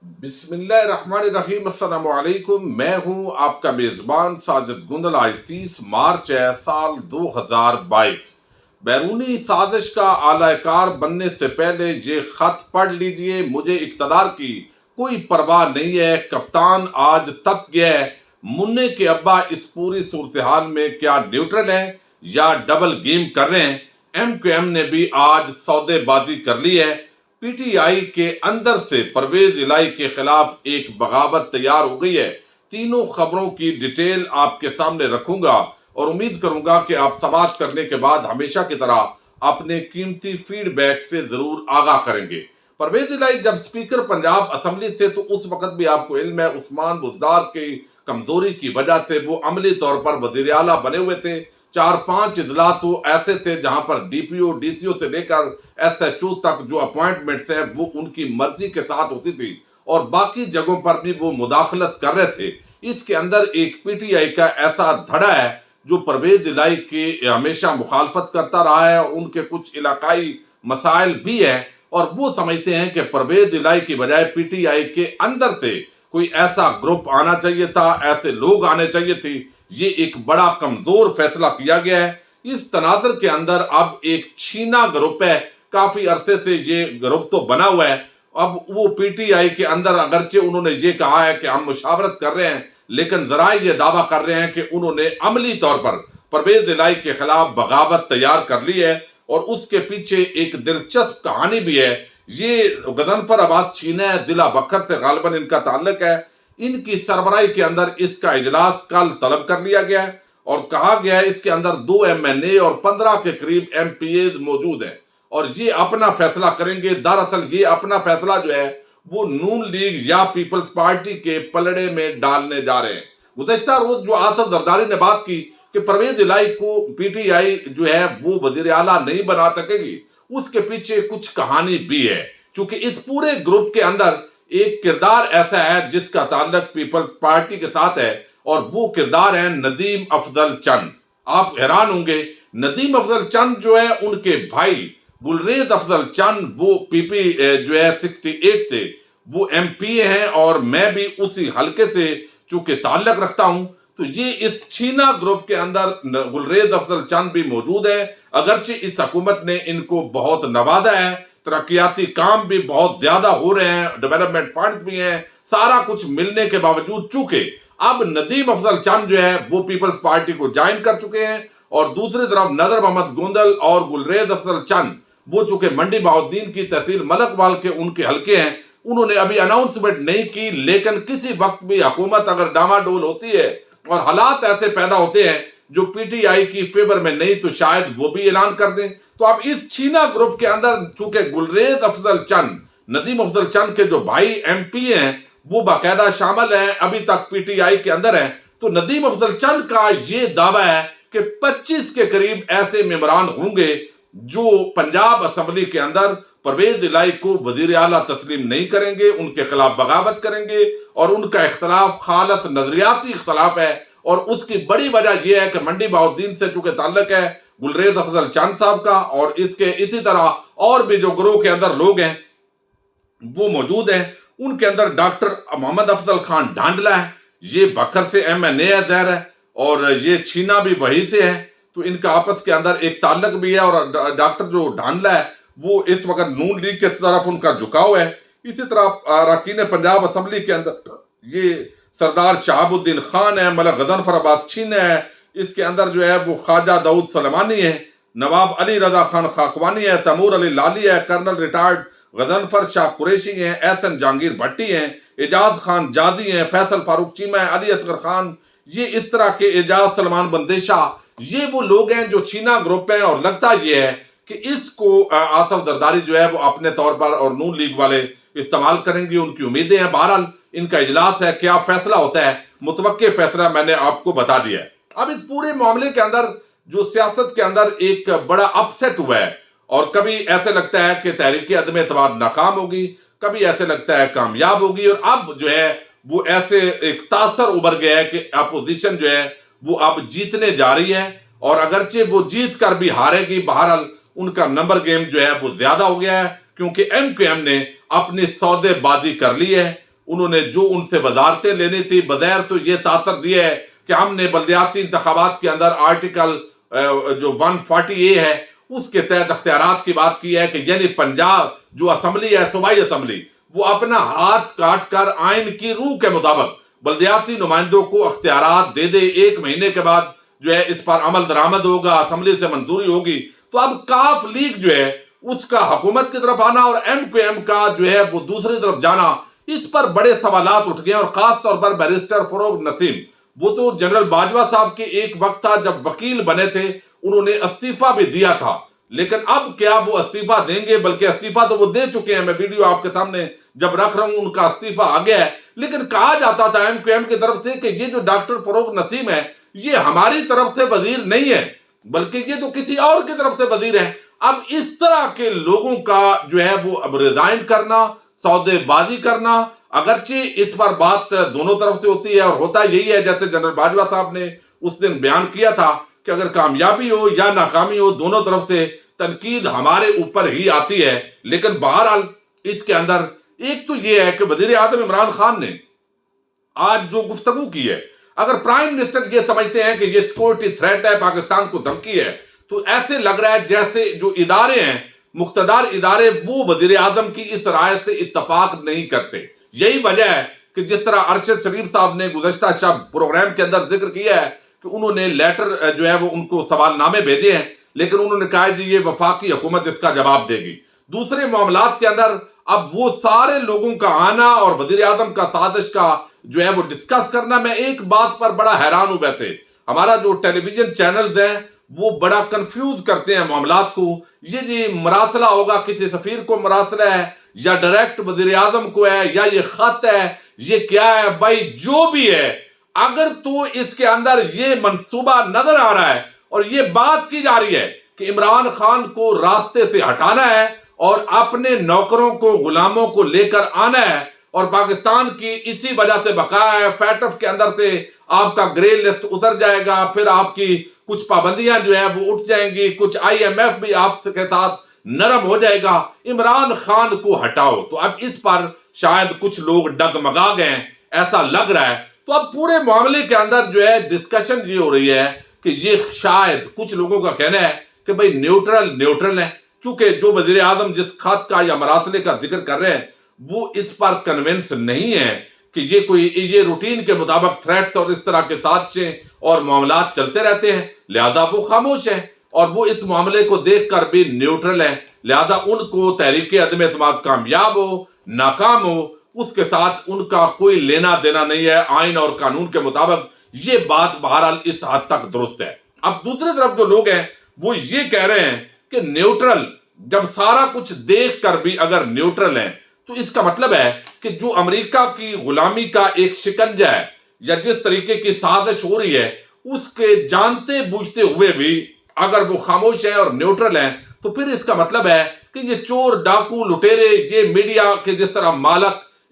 بسم اللہ الرحمن الرحیم۔ السلام علیکم، میں ہوں آپ کا میزبان ساجد گندل۔ آج 30 مارچ ہے، سال 2022۔ بیرونی سازش کا اعلی کار بننے سے پہلے یہ خط پڑھ لیجئے، مجھے اقتدار کی کوئی پرواہ نہیں ہے، کپتان آج تک گیا ہے۔ منع کے ابا اس پوری صورتحال میں کیا نیوٹرل ہیں یا ڈبل گیم کر رہے ہیں؟ ایم کیو ایم نے بھی آج سودے بازی کر لی ہے۔ پی ٹی آئی کے اندر سے پرویز الہی کے خلاف ایک بغاوت تیار ہو گئی ہے۔ تینوں خبروں کی ڈیٹیل آپ کے سامنے رکھوں گا اور امید کروں گا کہ آپ سماعت کرنے کے بعد ہمیشہ کی طرح اپنے قیمتی فیڈ بیک سے ضرور آگاہ کریں گے۔ پرویز الہی جب سپیکر پنجاب اسمبلی تھے تو اس وقت بھی آپ کو علم ہے عثمان بزدار کی کمزوری کی وجہ سے وہ عملی طور پر وزیر اعلیٰ بنے ہوئے تھے۔ 4-5 اضلاع تو ایسے تھے جہاں پر D P O D C او سے لے کر ایس ایچ او تک جو اپوائنٹمنٹس ہیں وہ ان کی مرضی کے ساتھ ہوتی تھی اور باقی جگہوں پر بھی وہ مداخلت کر رہے تھے۔ اس کے اندر ایک پی ٹی آئی کا ایسا دھڑا ہے جو پرویز الہی کی ہمیشہ مخالفت کرتا رہا ہے اور ان کے کچھ علاقائی مسائل بھی ہیں اور وہ سمجھتے ہیں کہ پرویز الہی کی بجائے پی ٹی آئی کے اندر سے کوئی ایسا گروپ آنا چاہیے تھا، ایسے لوگ آنے چاہیے تھے۔ یہ ایک بڑا کمزور فیصلہ کیا گیا ہے۔ اس تناظر کے اندر اب ایک چھینا گروپ ہے، کافی عرصے سے یہ گروپ تو بنا ہوا ہے۔ اب وہ پی ٹی آئی کے اندر اگرچہ انہوں نے یہ کہا ہے کہ ہم مشاورت کر رہے ہیں، لیکن ذرائع یہ دعویٰ کر رہے ہیں کہ انہوں نے عملی طور پر پرویز الہی کے خلاف بغاوت تیار کر لی ہے اور اس کے پیچھے ایک دلچسپ کہانی بھی ہے۔ یہ غضنفر عباس چھینا ہے، ضلع بکر سے غالباً ان کا تعلق ہے۔ ان کی سربراہی کے اندر اس کا اجلاس کل طلب کر لیا گیا ہے اور کہا گیا ہے اس کے اندر 2 ایم این اے اور 15 کے قریب ایم پی ایز موجود ہیں اور یہ اپنا فیصلہ کریں گے۔ دراصل یہ اپنا فیصلہ جو ہے وہ نون لیگ یا پیپلز پارٹی کے پلڑے میں ڈالنے جا رہے ہیں۔ گزشتہ روز جو آصف زرداری نے بات کی کہ پرویز الہی کو پی ٹی آئی جو ہے وہ وزیر اعلیٰ نہیں بنا سکے گی، اس کے پیچھے کچھ کہانی بھی ہے، چونکہ اس پورے گروپ کے اندر ایک کردار ایسا ہے جس کا تعلق پیپلز پارٹی کے ساتھ ہے اور وہ کردار ہے ندیم افضل چند۔ آپ حیران ہوں گے، ندیم افضل چند جو ہے ان کے بھائی گلریز افضل چند وہ پی پی جو ہے 68 سے وہ ایم پی ہیں اور میں بھی اسی حلقے سے چونکہ تعلق رکھتا ہوں، تو یہ اس چھینا گروپ کے اندر گلریز افضل چند بھی موجود ہے۔ اگرچہ اس حکومت نے ان کو بہت نوازا ہے، ترقیاتی کام بھی بہت زیادہ ہو رہے ہیں، ڈیولپمنٹ فنڈز بھی ہیں، سارا کچھ ملنے کے باوجود چونکہ اب ندیم افضل چند جو ہے وہ پیپلز پارٹی کو جوائن کر چکے ہیں اور دوسری طرف نذر محمد گوندل اور گلریز افضل چند وہ چونکہ منڈی بہاؤالدین کی تحصیل ملک وال کے ان کے حلقے ہیں، انہوں نے ابھی اناؤنسمنٹ نہیں کی، لیکن کسی وقت بھی حکومت اگر ڈاماڈول ہوتی ہے اور حالات ایسے پیدا ہوتے ہیں جو پی ٹی آئی کی فیور میں نہیں تو شاید وہ بھی اعلان کر دیں۔ تو اب اس چھینا گروپ کے اندر چونکہ گلریز افضل چند ندیم افضل چند کے جو بھائی ایم پی ہیں وہ باقاعدہ شامل ہیں، ابھی تک پی ٹی آئی کے اندر ہیں، تو ندیم افضل چند کا یہ دعویٰ ہے کہ 25 کے قریب ایسے ممبران ہوں گے جو پنجاب اسمبلی کے اندر پرویز الہی کو وزیر اعلیٰ تسلیم نہیں کریں گے، ان کے خلاف بغاوت کریں گے اور ان کا اختلاف خالص نظریاتی اختلاف ہے اور اس کی بڑی وجہ یہ ہے کہ منڈی بہاؤالدین سے چونکہ تعلق ہے گلریز افضل چند صاحب کا اور اسی طرح اور بھی جو گروہ کے اندر لوگ ہیں وہ موجود ہیں۔ ان کے اندر ڈاکٹر محمد افضل خان ڈھانڈلہ ہے، یہ بکر سے ایم این اے ہے ظاہر ہے اور یہ چھینا بھی وہی سے ہے، تو ان کا آپس کے اندر ایک تعلق بھی ہے اور ڈاکٹر جو ڈھانڈلہ ہے وہ اس وقت نون لیگ کے طرف ان کا جھکاؤ ہے۔ اسی طرح اراکین پنجاب اسمبلی کے اندر یہ سردار شہاب الدین خان ہے، ملک غضنفر عباس چھینا ہے، اس کے اندر جو ہے وہ خواجہ داؤد سلیمانی ہے، نواب علی رضا خان خاقوانی ہے، تیمور علی لالی ہے، کرنل ریٹائرڈ غضنفر شاہ قریشی ہیں، احسن جہانگیر بھٹی ہیں، اعجاز خان جادی ہیں، فیصل فاروق چیمہ ہے، علی اصغر خان، یہ اس طرح کے اعجاز سلمان بندیشہ، یہ وہ لوگ ہیں جو چھینا گروپ ہیں اور لگتا یہ ہے کہ اس کو آصف زرداری جو ہے وہ اپنے طور پر اور نون لیگ والے استعمال کریں گے، ان کی امیدیں ہیں۔ بہرحال ان کا اجلاس ہے، کیا فیصلہ ہوتا ہے، متوقع فیصلہ میں نے آپ کو بتا دیا ہے۔ اب اس پورے معاملے کے اندر جو سیاست کے اندر ایک بڑا اپسیٹ ہوا ہے اور کبھی ایسے لگتا ہے کہ تحریک عدم اعتماد ناکام ہوگی، کبھی ایسے لگتا ہے کامیاب ہوگی اور اب جو ہے وہ ایسے ایک تاثر ابھر گیا ہے کہ اپوزیشن جو ہے وہ اب جیتنے جا رہی ہے اور اگرچہ وہ جیت کر بھی ہارے گی، بہرحال ان کا نمبر گیم جو ہے وہ زیادہ ہو گیا ہے کیونکہ ایم کیو ایم نے اپنی سودے بازی کر لی ہے انہوں نے جو ان سے وزارتیں لینی تھی بظاہر تو یہ تاثر دیا ہے کہ ہم نے بلدیاتی انتخابات کے اندر آرٹیکل جو 140A ہے اس کے تحت اختیارات کی بات کی ہے کہ یعنی پنجاب جو اسمبلی ہے صوبائی اسمبلی وہ اپنا ہاتھ کاٹ کر آئین کی روح کے مطابق بلدیاتی نمائندوں کو اختیارات دے دے، 1 مہینے کے بعد جو ہے اس پر عمل درآمد ہوگا، اسمبلی سے منظوری ہوگی۔ تو اب کاف لیگ جو ہے اس کا حکومت کی طرف آنا اور MQM کا جو ہے وہ دوسری طرف جانا، اس پر بڑے سوالات اٹھ گئے، اور خاص طور پر بیرسٹر فروغ نسیم، وہ تو جنرل باجوہ صاحب کے ایک وقت تھا جب وکیل بنے تھے، انہوں نے استعفیٰ بھی دیا تھا، لیکن اب کیا وہ استعفیٰ دیں گے؟ بلکہ استعفیٰ تو وہ دے چکے ہیں، میں ویڈیو آپ کے سامنے جب رکھ رہا ہوں ان کا استعفیٰ آ گیا ہے، لیکن کہا جاتا تھا MQM کی طرف سے کہ یہ جو ڈاکٹر فروغ نسیم ہے یہ ہماری طرف سے وزیر نہیں ہے بلکہ یہ تو کسی اور کی طرف سے وزیر ہے۔ اب اس طرح کے لوگوں کا جو ہے وہ اب ریزائن کرنا، سودے بازی کرنا، اگرچہ اس پر بات دونوں طرف سے ہوتی ہے اور ہوتا یہی ہے جیسے جنرل باجوہ صاحب نے اس دن بیان کیا تھا کہ اگر کامیابی ہو یا ناکامی ہو دونوں طرف سے تنقید ہمارے اوپر ہی آتی ہے، لیکن بہرحال اس کے اندر ایک تو یہ ہے کہ وزیر اعظم عمران خان نے آج جو گفتگو کی ہے، اگر پرائم منسٹر یہ سمجھتے ہیں کہ یہ سیکورٹی تھریٹ ہے، پاکستان کو دھمکی ہے، تو ایسے لگ رہا ہے جیسے جو ادارے ہیں، مقتدر ادارے، وہ وزیر اعظم کی اس رائے سے اتفاق نہیں کرتے۔ یہی وجہ ہے کہ جس طرح ارشد شریف صاحب نے گزشتہ شب پروگرام کے اندر ذکر کیا ہے کہ انہوں نے لیٹر جو ہے وہ ان کو سوال نامے بھیجے ہیں، لیکن انہوں نے کہا جی یہ وفاقی حکومت اس کا جواب دے گی۔ دوسرے معاملات کے اندر اب وہ سارے لوگوں کا آنا اور وزیر اعظم کا سازش کا جو ہے وہ ڈسکس کرنا، میں ایک بات پر بڑا حیران ہوں، ویسے ہمارا جو ٹیلی ویژن چینلز ہیں وہ بڑا کنفیوز کرتے ہیں معاملات کو، یہ جی مراسلہ ہوگا، کسی سفیر کو مراسلہ ہے یا ڈائریکٹ وزیر اعظم کو ہے یا یہ خط ہے، یہ کیا ہے؟ بھائی جو بھی ہے، اگر تو اس کے اندر یہ منصوبہ نظر آ رہا ہے اور یہ بات کی جا رہی ہے کہ عمران خان کو راستے سے ہٹانا ہے اور اپنے نوکروں کو، غلاموں کو لے کر آنا ہے اور پاکستان کی اسی وجہ سے بقا ہے، فیٹف کے اندر سے آپ کا گرے لسٹ اتر جائے گا، پھر آپ کی کچھ پابندیاں جو ہے وہ اٹھ جائیں گی، کچھ IMF بھی آپ کے ساتھ نرم ہو جائے گا، عمران خان کو ہٹاؤ۔ تو اب اس پر شاید کچھ لوگ ڈگمگا گئے ہیں، ایسا لگ رہا ہے۔ تو اب پورے معاملے کے اندر جو ہے ڈسکشن یہ ہو رہی ہے کہ یہ شاید کچھ لوگوں کا کہنا ہے کہ بھئی نیوٹرل ہے، چونکہ جو وزیر اعظم جس خط کا یا مراسلے کا ذکر کر رہے ہیں وہ اس پر کنونس نہیں ہے کہ یہ روٹین کے مطابق تھریٹس اور اس طرح کے سازشیں اور معاملات چلتے رہتے ہیں، لہذا وہ خاموش ہے اور وہ اس معاملے کو دیکھ کر بھی نیوٹرل ہے، لہذا ان کو تحریک عدم اعتماد کامیاب ہو ناکام ہو اس کے ساتھ ان کا کوئی لینا دینا نہیں ہے، آئین اور قانون کے مطابق یہ بات بہرحال اس حد تک درست ہے۔ اب دوسری طرف جو لوگ ہیں وہ یہ کہہ رہے ہیں کہ نیوٹرل، جب سارا کچھ دیکھ کر بھی اگر نیوٹرل ہیں تو اس کا مطلب ہے کہ جو امریکہ کی غلامی کا ایک شکنجہ ہے یا جس طریقے کی سازش ہو رہی ہے اس کے جانتے بوجھتے ہوئے بھی اگر وہ خاموش ہیں اور نیوٹرل ہیں تو پھر اس کا مطلب ہے کہ یہ چور، ڈاکو، لٹیرے، یہ میڈیا کے جس طرح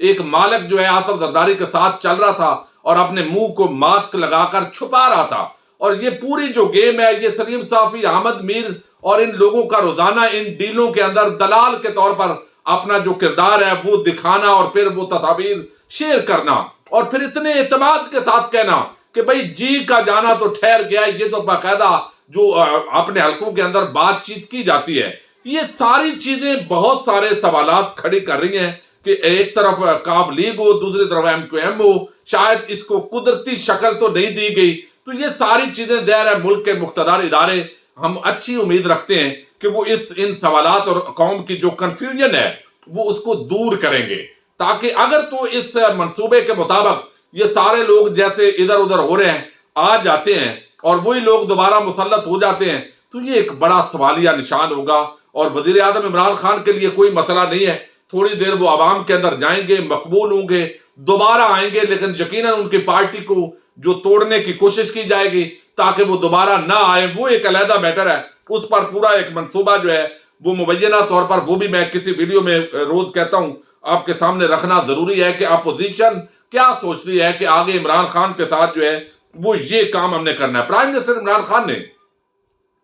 ایک مالک جو ہے آصف زرداری کے ساتھ چل رہا تھا اور اپنے منہ کو ماسک لگا کر چھپا رہا تھا، اور یہ پوری جو گیم ہے یہ سلیم صافی، احمد میر اور ان لوگوں کا روزانہ ان ڈیلوں کے اندر دلال کے طور پر اپنا جو کردار ہے وہ دکھانا اور پھر وہ تصاویر شیئر کرنا اور پھر اتنے اعتماد کے ساتھ کہنا کہ بھئی جی کا جانا تو ٹھہر گیا، یہ تو باقاعدہ جو اپنے حلقوں کے اندر بات چیت کی جاتی ہے۔ یہ ساری چیزیں بہت سارے سوالات کھڑی کر رہی ہیں کہ ایک طرف کاف لیگ ہو، دوسری طرف MQM ہو، شاید اس کو قدرتی شکل تو نہیں دی گئی، تو یہ ساری چیزیں ظاہر ہے ملک کے مقتدر ادارے ہم اچھی امید رکھتے ہیں کہ وہ ان سوالات اور قوم کی جو کنفیوژن ہے وہ اس کو دور کریں گے، تاکہ اگر تو اس منصوبے کے مطابق یہ سارے لوگ جیسے ادھر ادھر ہو رہے ہیں آ جاتے ہیں اور وہی لوگ دوبارہ مسلط ہو جاتے ہیں تو یہ ایک بڑا سوالیہ نشان ہوگا، اور وزیر اعظم عمران خان کے لیے کوئی مسئلہ نہیں ہے، تھوڑی دیر وہ عوام کے اندر جائیں گے، مقبول ہوں گے، دوبارہ آئیں گے، لیکن یقیناً ان کی پارٹی کو جو توڑنے کی کوشش کی جائے گی تاکہ وہ دوبارہ نہ آئے، وہ ایک علیحدہ میٹر ہے، اس پر پورا ایک منصوبہ جو ہے وہ مبینہ طور پر وہ بھی میں کسی ویڈیو میں روز کہتا ہوں آپ کے سامنے رکھنا ضروری ہے کہ اپوزیشن کیا سوچتی ہے کہ آگے عمران خان کے ساتھ جو ہے وہ یہ کام ہم نے کرنا ہے۔ پرائم منسٹر عمران خان نے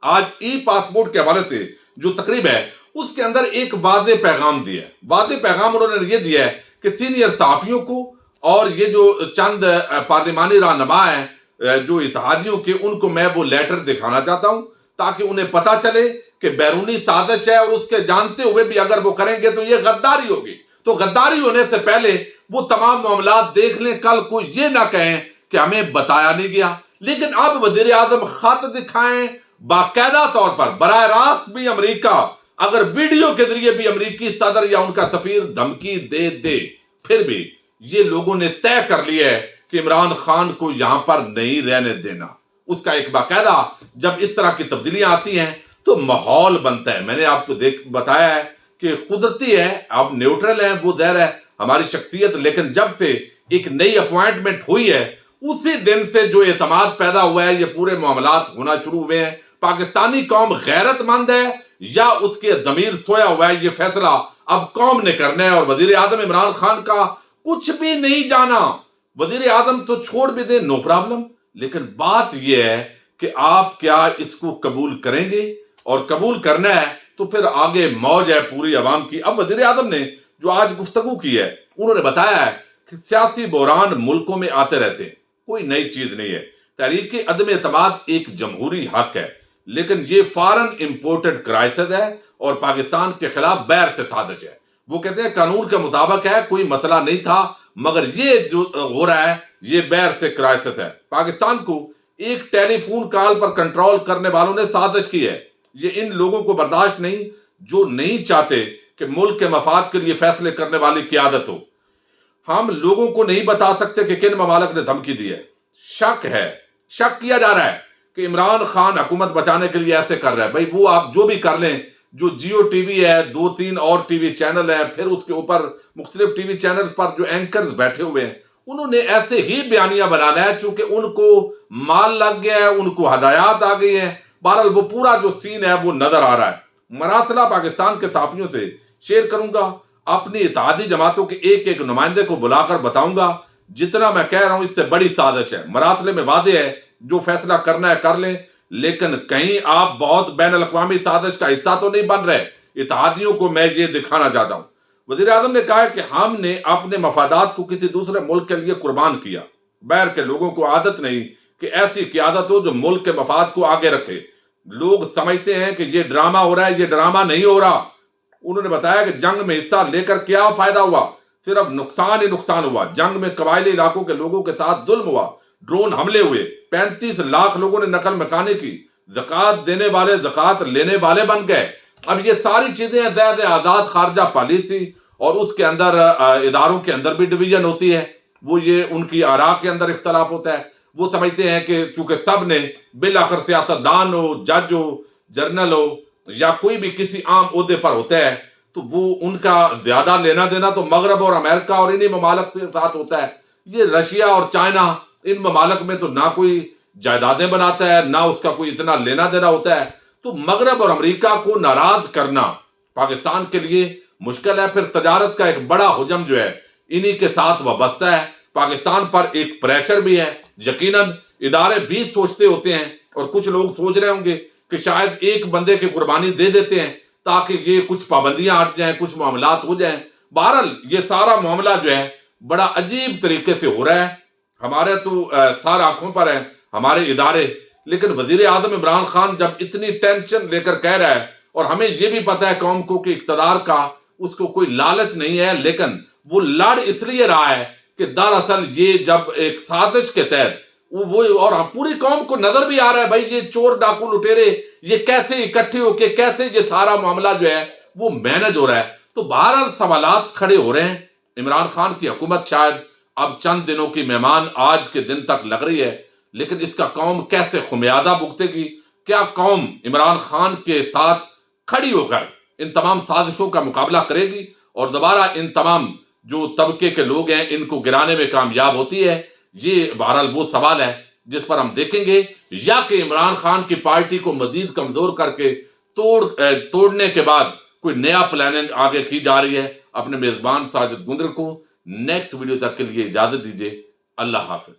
آج پاسپورٹ کے حوالے سے جو تقریب ہے اس کے اندر ایک واضح پیغام دیا ہے، واضح پیغام انہوں نے یہ دیا ہے کہ سینئر صحافیوں کو اور یہ جو چند پارلیمانی رہنما ہیں جو اتحادیوں کے، ان کو میں وہ لیٹر دکھانا چاہتا ہوں تاکہ انہیں پتا چلے کہ بیرونی سازش ہے، اور اس کے جانتے ہوئے بھی اگر وہ کریں گے تو یہ غداری ہوگی۔ تو غداری ہونے سے پہلے وہ تمام معاملات دیکھ لیں، کل کو یہ نہ کہیں کہ ہمیں بتایا نہیں گیا۔ لیکن اب وزیر اعظم خط دکھائیں باقاعدہ طور پر براہ راست بھی امریکہ، اگر ویڈیو کے ذریعے بھی امریکی صدر یا ان کا سفیر دھمکی دے پھر بھی یہ لوگوں نے طے کر لیا ہے کہ عمران خان کو یہاں پر نہیں رہنے دینا۔ اس کا ایک باقاعدہ جب اس طرح کی تبدیلیاں آتی ہیں تو ماحول بنتا ہے۔ میں نے آپ کو بتایا ہے کہ قدرتی ہے، اب نیوٹرل ہیں، وہ ظاہر ہے ہماری شخصیت، لیکن جب سے ایک نئی اپوائنٹمنٹ ہوئی ہے اسی دن سے جو اعتماد پیدا ہوا ہے، یہ پورے معاملات ہونا شروع ہوئے ہیں۔ پاکستانی قوم غیرت مند ہے یا اس کے ضمیر سویا ہوا ہے، یہ فیصلہ اب قوم نے کرنا ہے۔ اور وزیر اعظم عمران خان کا کچھ بھی نہیں جانا، وزیر اعظم تو چھوڑ بھی دیں، نو پرابلم، لیکن بات یہ ہے کہ آپ کیا اس کو قبول کریں گے؟ اور قبول کرنا ہے تو پھر آگے موج ہے پوری عوام کی۔ اب وزیر اعظم نے جو آج گفتگو کی ہے، انہوں نے بتایا ہے کہ سیاسی بحران ملکوں میں آتے رہتے ہیں، کوئی نئی چیز نہیں ہے۔ تحریک عدم اعتماد ایک جمہوری حق ہے، لیکن یہ فارن امپورٹڈ کرائسس ہے اور پاکستان کے خلاف بیر سے سازش ہے۔ وہ کہتے ہیں قانون کے مطابق ہے، کوئی مسئلہ نہیں تھا، مگر یہ جو ہو رہا ہے یہ بیر سے کرائسس ہے۔ پاکستان کو ایک ٹیلی فون کال پر کنٹرول کرنے والوں نے سازش کی ہے۔ یہ ان لوگوں کو برداشت نہیں جو نہیں چاہتے کہ ملک کے مفاد کے لیے فیصلے کرنے والی قیادت ہو۔ ہم لوگوں کو نہیں بتا سکتے کہ کن ممالک نے دھمکی دی ہے۔ شک کیا جا رہا ہے کہ عمران خان حکومت بچانے کے لیے ایسے کر رہا ہے۔ بھائی وہ آپ جو بھی کر لیں، جو جیو ٹی وی ہے، 2-3 اور ٹی وی چینل ہیں، پھر اس کے اوپر مختلف ٹی وی چینلز پر جو اینکرز بیٹھے ہوئے ہیں، انہوں نے ایسے ہی بیانیہ بنانا ہے چونکہ ان کو مال لگ گیا ہے، ان کو ہدایات آ گئی ہیں۔ بہرحال وہ پورا جو سین ہے وہ نظر آ رہا ہے۔ مراسلہ پاکستان کے صحافیوں سے شیئر کروں گا، اپنی اتحادی جماعتوں کے ایک نمائندے کو بلا کر بتاؤں گا، جتنا میں کہہ رہا ہوں اس سے بڑی سازش ہے۔ مراسلے میں واضح ہے، جو فیصلہ کرنا ہے کر لیں، لیکن کہیں آپ بہت بین الاقوامی سازش کا حصہ تو نہیں بن رہے۔ اتحادیوں کو میں یہ دکھانا چاہتا ہوں۔ وزیر اعظم نے کہا کہ ہم نے اپنے مفادات کو کسی دوسرے ملک کے لیے قربان کیا۔ بیر کے لوگوں کو عادت نہیں کہ ایسی قیادت ہو جو ملک کے مفاد کو آگے رکھے۔ لوگ سمجھتے ہیں کہ یہ ڈرامہ ہو رہا ہے، یہ ڈرامہ نہیں ہو رہا۔ انہوں نے بتایا کہ جنگ میں حصہ لے کر کیا فائدہ ہوا؟ صرف نقصان ہی نقصان ہوا۔ جنگ میں قبائلی علاقوں کے لوگوں کے ساتھ ظلم ہوا، ڈرون حملے ہوئے، 35 لاکھ لوگوں نے نقل مکانی کی، زکوٰۃ دینے والے زکوٰۃ لینے والے بن گئے۔ اب یہ ساری چیزیں زید آزاد خارجہ پالیسی، اور اس کے اندر اداروں کے اندر بھی ڈویژن ہوتی ہے، وہ یہ ان کی آراء کے اندر اختلاف ہوتا ہے۔ وہ سمجھتے ہیں کہ چونکہ سب نے بالآخر سیاستدان ہو، جج ہو، جرنل ہو یا کوئی بھی کسی عام عہدے پر ہوتا ہے، تو وہ ان کا زیادہ لینا دینا تو مغرب اور امریکہ اور انہی ممالک سے ساتھ ہوتا ہے۔ یہ رشیا اور چائنا، ان ممالک میں تو نہ کوئی جائیدادیں بناتا ہے، نہ اس کا کوئی اتنا لینا دینا ہوتا ہے۔ تو مغرب اور امریکہ کو ناراض کرنا پاکستان کے لیے مشکل ہے۔ پھر تجارت کا ایک بڑا حجم جو ہے انہی کے ساتھ وابستہ ہے۔ پاکستان پر ایک پریشر بھی ہے، یقیناً ادارے بھی سوچتے ہوتے ہیں، اور کچھ لوگ سوچ رہے ہوں گے کہ شاید ایک بندے کی قربانی دے دیتے ہیں تاکہ یہ کچھ پابندیاں ہٹ جائیں، کچھ معاملات ہو جائیں۔ بہرحال یہ سارا معاملہ جو ہے بڑا عجیب طریقے سے ہو رہا ہے۔ ہمارے تو سار آنکھوں پر ہیں ہمارے ادارے، لیکن وزیر اعظم عمران خان جب اتنی ٹینشن لے کر کہہ رہا ہے، اور ہمیں یہ بھی پتہ ہے قوم کو کہ اقتدار کا اس کو کوئی لالچ نہیں ہے، لیکن وہ لڑ اس لیے رہا ہے کہ دراصل یہ جب ایک سازش کے تحت وہ، اور پوری قوم کو نظر بھی آ رہا ہے بھائی یہ چور ڈاکو لٹیرے یہ کیسے اکٹھے ہو کے کیسے یہ سارا معاملہ جو ہے وہ مینج ہو رہا ہے۔ تو بہرحال سوالات کھڑے ہو رہے ہیں۔ عمران خان کی حکومت شاید اب چند دنوں کی مہمان آج کے دن تک لگ رہی ہے، لیکن اس کا قوم کیسے خمیازہ بھگتے گی؟ کیا قوم عمران خان کے ساتھ کھڑی ہو کر ان تمام سازشوں کا مقابلہ کرے گی اور دوبارہ ان تمام جو طبقے کے لوگ ہیں ان کو گرانے میں کامیاب ہوتی ہے؟ یہ بہرحال وہ سوال ہے جس پر ہم دیکھیں گے، یا کہ عمران خان کی پارٹی کو مزید کمزور کر کے توڑنے کے بعد کوئی نیا پلاننگ آگے کی جا رہی ہے۔ اپنے میزبان ساجد گندر کو نیکسٹ ویڈیو تک کے لیے اجازت دیجیے۔ اللہ حافظ۔